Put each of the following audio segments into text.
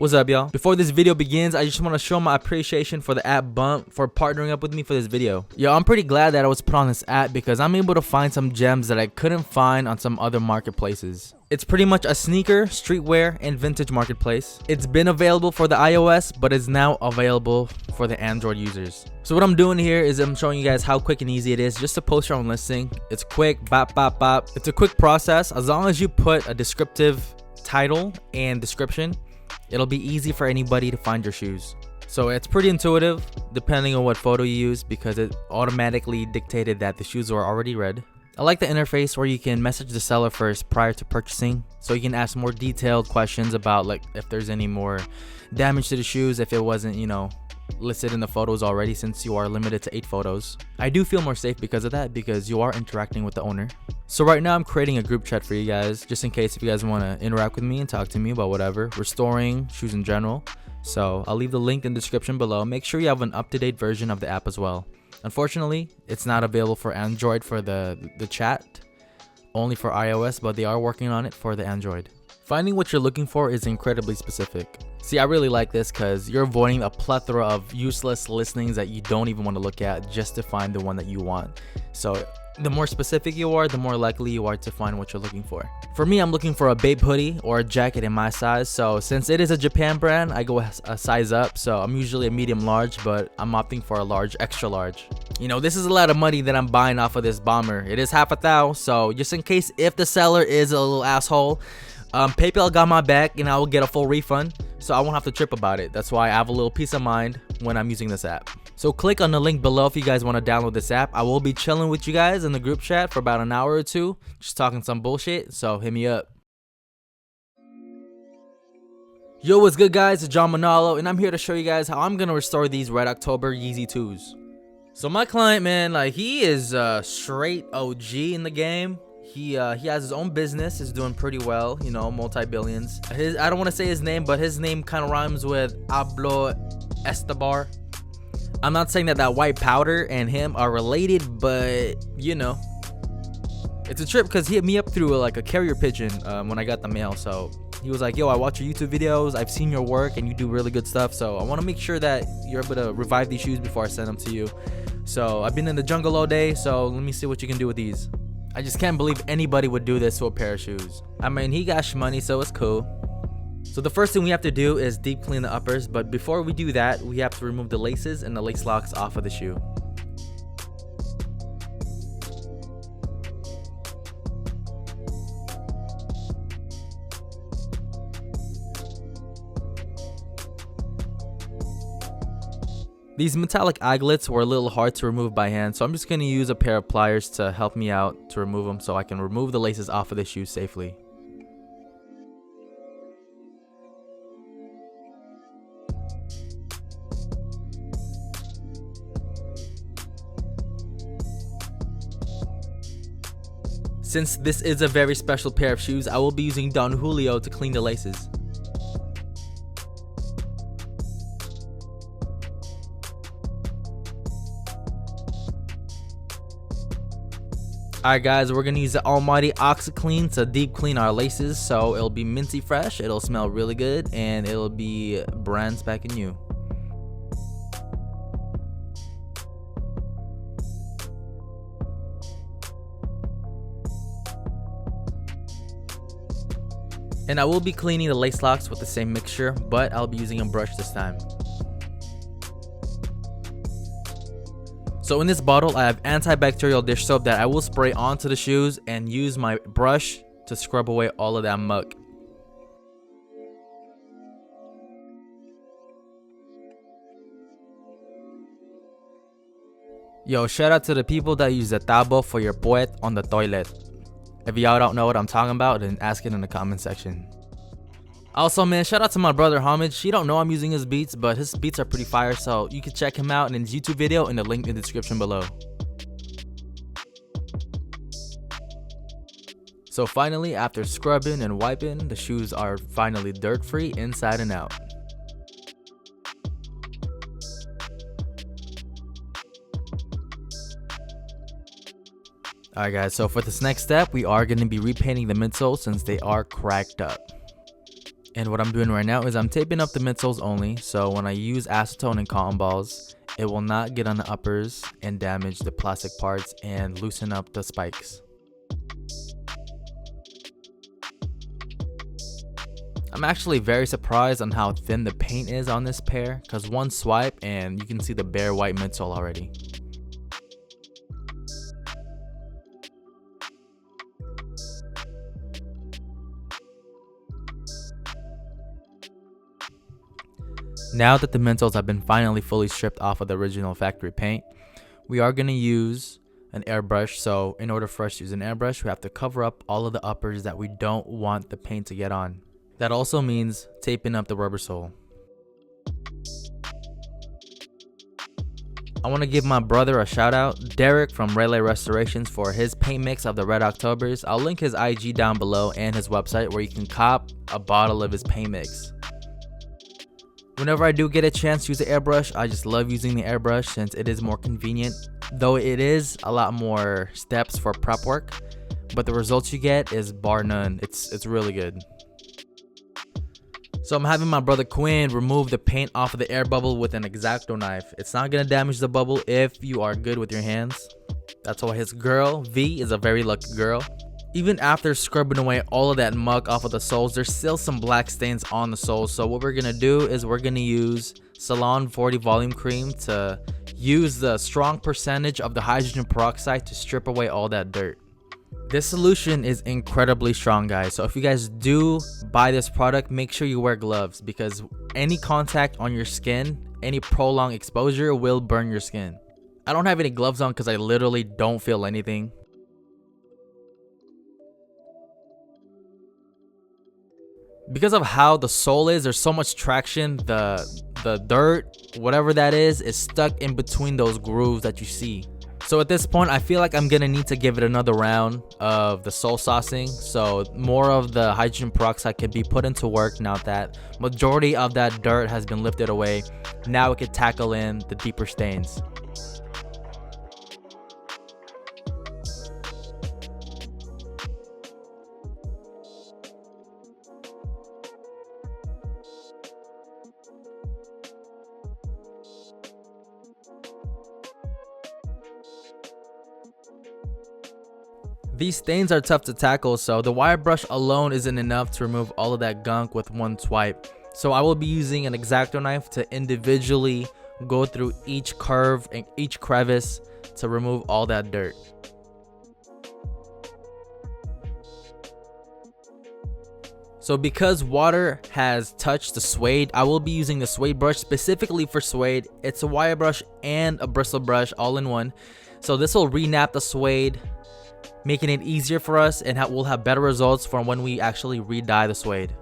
What's up, y'all? Before this video begins, I just want to show my appreciation for the app Bump for partnering up with me for this video. Yo, I'm pretty glad that I was put on this app because I'm able to find some gems that I couldn't find on some other marketplaces. It's pretty much a sneaker, streetwear, and vintage marketplace. It's been available for the iOS, but is now available for the Android users. So what I'm doing here is I'm showing you guys how quick and easy it is just to post your own listing. It's quick, bop, bop, bop. It's a quick process. As long as you put a descriptive title and description, it'll be easy for anybody to find your shoes. So it's pretty intuitive depending on what photo you use because it automatically dictated that the shoes were already red. I like the interface where you can message the seller first prior to purchasing, so you can ask more detailed questions about like if there's any more damage to the shoes if it wasn't, listed in the photos already, since you are limited to 8 photos. I do feel more safe because of that, because you are interacting with the owner. So right now I'm creating a group chat for you guys, just in case if you guys want to interact with me and talk to me about whatever, restoring shoes in general. So I'll leave the link in the description below. Make sure you have an up-to-date version of the app as well. Unfortunately, it's not available for Android for the chat, only for iOS, but they are working on it for the Android. Finding what you're looking for is incredibly specific. See, I really like this because you're avoiding a plethora of useless listings that you don't even want to look at just to find the one that you want. So the more specific you are, the more likely you are to find what you're looking for. For me, I'm looking for a Babe hoodie or a jacket in my size. So since it is a Japan brand, I go a size up. So I'm usually a medium large, but I'm opting for a large, extra large. This is a lot of money that I'm buying off of this bomber. It is half a thou. So just in case if the seller is a little asshole, PayPal got my back and I will get a full refund, so I won't have to trip about it. That's why I have a little peace of mind when I'm using this app. So click on the link below if you guys want to download this app. I will be chilling with you guys in the group chat for about an hour or two, just talking some bullshit, so hit me up. Yo, what's good guys? It's John Manalo, and I'm here to show you guys how I'm going to restore these Red October Yeezy 2s. So my client, man, he is straight OG in the game. He has his own business, is doing pretty well, multi-billions. I don't want to say his name, but his name kind of rhymes with Pablo Escobar. I'm not saying that white powder and him are related, but it's a trip because he hit me up through a carrier pigeon when I got the mail. So he was like, yo, I watch your YouTube videos, I've seen your work and you do really good stuff, so I want to make sure that you're able to revive these shoes before I send them to you. So I've been in the jungle all day, so let me see what you can do with these. I just can't believe anybody would do this to a pair of shoes. I mean, he got shmoney, so it's cool. So the first thing we have to do is deep clean the uppers, but before we do that, we have to remove the laces and the lace locks off of the shoe. These metallic aglets were a little hard to remove by hand, so I'm just going to use a pair of pliers to help me out to remove them so I can remove the laces off of the shoe safely. Since this is a very special pair of shoes, I will be using Don Julio to clean the laces. Alright guys, we're going to use the almighty OxiClean to deep clean our laces, so it'll be minty fresh, it'll smell really good, and it'll be brand spanking new. And I will be cleaning the lace locks with the same mixture, but I'll be using a brush this time. So in this bottle, I have antibacterial dish soap that I will spray onto the shoes and use my brush to scrub away all of that muck. Yo, shout out to the people that use the tabo for your puet on the toilet. If y'all don't know what I'm talking about, then ask it in the comment section. Also, man, shout out to my brother Homage. He don't know I'm using his beats, but his beats are pretty fire, so you can check him out in his YouTube video in the link in the description below. So finally, after scrubbing and wiping, the shoes are finally dirt free inside and out. Alright guys, so for this next step, we are going to be repainting the midsole since they are cracked up. And what I'm doing right now is I'm taping up the midsoles only, so when I use acetone and cotton balls, it will not get on the uppers and damage the plastic parts and loosen up the spikes. I'm actually very surprised on how thin the paint is on this pair, because one swipe and you can see the bare white midsole already. Now that the midsoles have been finally fully stripped off of the original factory paint, we are going to use an airbrush. So in order for us to use an airbrush, we have to cover up all of the uppers that we don't want the paint to get on. That also means taping up the rubber sole. I want to give my brother a shout out, Derek from Relay Restorations, for his paint mix of the Red Octobers. I'll link his IG down below and his website where you can cop a bottle of his paint mix. Whenever I do get a chance to use the airbrush, I just love using the airbrush since it is more convenient. Though it is a lot more steps for prep work, but the results you get is bar none. It's really good. So I'm having my brother Quinn remove the paint off of the air bubble with an X-Acto knife. It's not going to damage the bubble if you are good with your hands. That's why his girl, V, is a very lucky girl. Even after scrubbing away all of that muck off of the soles, there's still some black stains on the soles. So what we're going to do is we're going to use Salon 40 Volume Cream to use the strong percentage of the hydrogen peroxide to strip away all that dirt. This solution is incredibly strong, guys. So if you guys do buy this product, make sure you wear gloves, because any contact on your skin, any prolonged exposure will burn your skin. I don't have any gloves on because I literally don't feel anything. Because of how the sole is, there's so much traction. The dirt, whatever that is stuck in between those grooves that you see. So at this point, I feel like I'm gonna need to give it another round of the sole saucing, so more of the hydrogen peroxide can be put into work now that majority of that dirt has been lifted away. Now we can tackle in the deeper stains. These stains are tough to tackle, so the wire brush alone isn't enough to remove all of that gunk with one swipe. So I will be using an X-Acto knife to individually go through each curve and each crevice to remove all that dirt. So because water has touched the suede, I will be using the suede brush specifically for suede. It's a wire brush and a bristle brush all in one. So this will re-nap the suede, making it easier for us, and we'll have better results for when we actually re-dye the suede.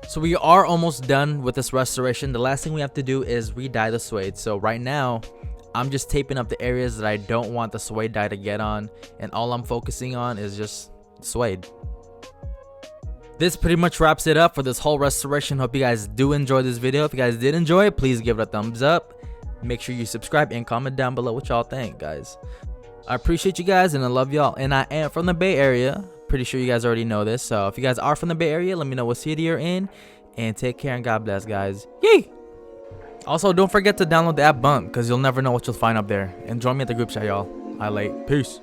So we are almost done with this restoration. The last thing we have to do is re-dye the suede. So right now, I'm just taping up the areas that I don't want the suede dye to get on, and all I'm focusing on is just suede. This pretty much wraps it up for this whole restoration. Hope you guys do enjoy this video. If you guys did enjoy it, please give it a thumbs up. Make sure you subscribe and comment down below what y'all think, guys. I appreciate you guys and I love y'all, and I am from the Bay Area. Pretty sure you guys already know this, so if you guys are from the Bay Area, let me know what city you're in, and take care and God bless, guys. Yay! Also, don't forget to download the app Bump, because you'll never know what you'll find up there, and join me at the group chat, y'all. Peace.